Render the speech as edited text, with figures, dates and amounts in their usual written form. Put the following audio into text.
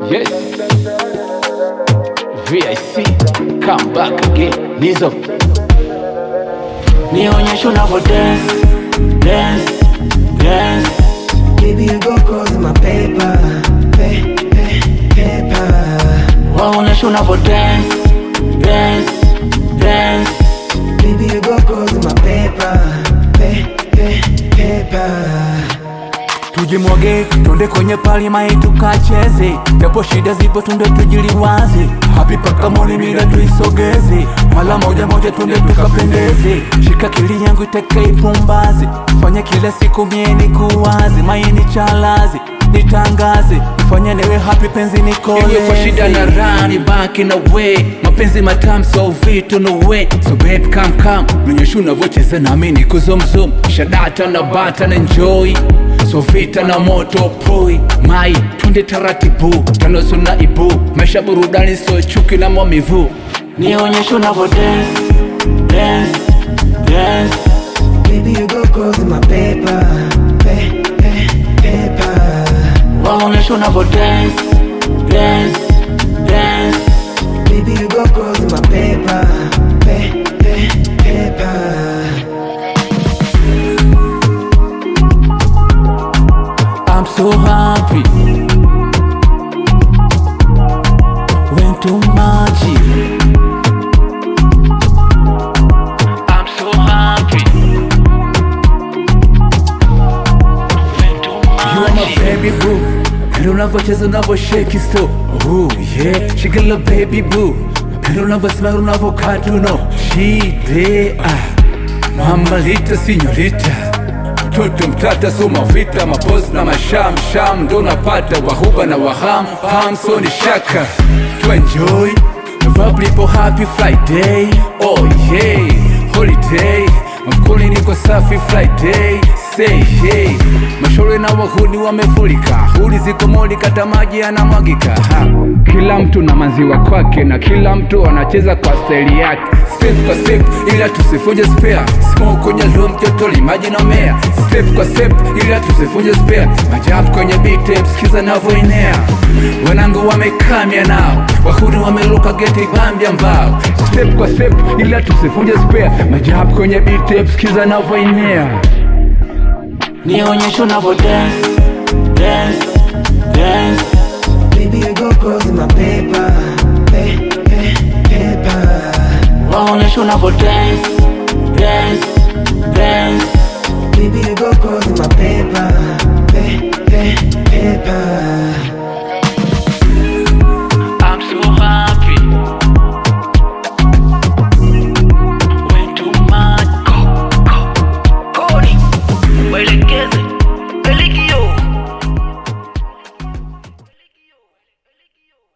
Yes, VIC, come back again. Nizo nionyeshe unavyo dance, dance, dance. Baby, you go cause my paper, paper. Waonyeshe unavyo dance, dance, dance. Baby, you go cause my paper, paper. Tujimwage, tunde kwenye palima tukacheze. Pepo shida zipo, tunde tujiliwaze. Happy paka moni mila tuisogeze. Mala moja moja tunde tukapendeze. Shika kili yangu iteke ipumbaze. Fanya kila siku mie ni kuwaze. Maini chalaze, nitangaze. Fanya newe happy penzi nikoleze. Iyo kwa shida na rani baki na way. Mapenzi matamu so vitu no way. So babe come nionyeshe unavyocheza nami niko zoom. Shadata na bata na enjoy. So vita na moto poi. Mai tunde taratibu, tanoso na ibu. Maisha burudani so chuki na maumivu. Nionyeshe unavyo dance, dance, dance. Baby, you go cause my paper, paper. Waonyeshe unavyo dance, dance, dance. Baby, you go cause my paper, paper. I'm so happy. Went to Maji. I'm so happy. Went to Maji. You are my baby boo. Pendo unavyocheza unavyoshake so. Oh yeah, shika la baby boo. Pendo unavyosmile unavyokatuno. Shide mama lita sinyorita. Mtoto mtata soma vita, mapozi na masham ndo napata wahuba na waham so ni shaka to enjoy vibe lipo happy Friday. Oh yeah, holiday mfukoni niko safi Friday. Say hey, mashore na wahuni wamefurika, huli ziko moli kata maji yanamwagika. Kila mtu na maziwa kwake na kila mtu anacheza kwa style yake. Step kwa step ila tusifuje spare. Smoke kwenye room joto limaji na mea. Step kwa step ila tusifuje spare. Majab kwenye beat tape sikiza navyoenea. Wanangu wamekamia nao, wahuni wameruka geti ibambia mbao. Step kwa step ila tusifuje spare. Majab kwenye beat tape sikiza navyoenea. Nionyeshe unavyo dance, dance, dance. Baby, you go cause my paper, paper. Waonyeshe unavyo dance, dance, dance. Baby, you go cause my paper, paper.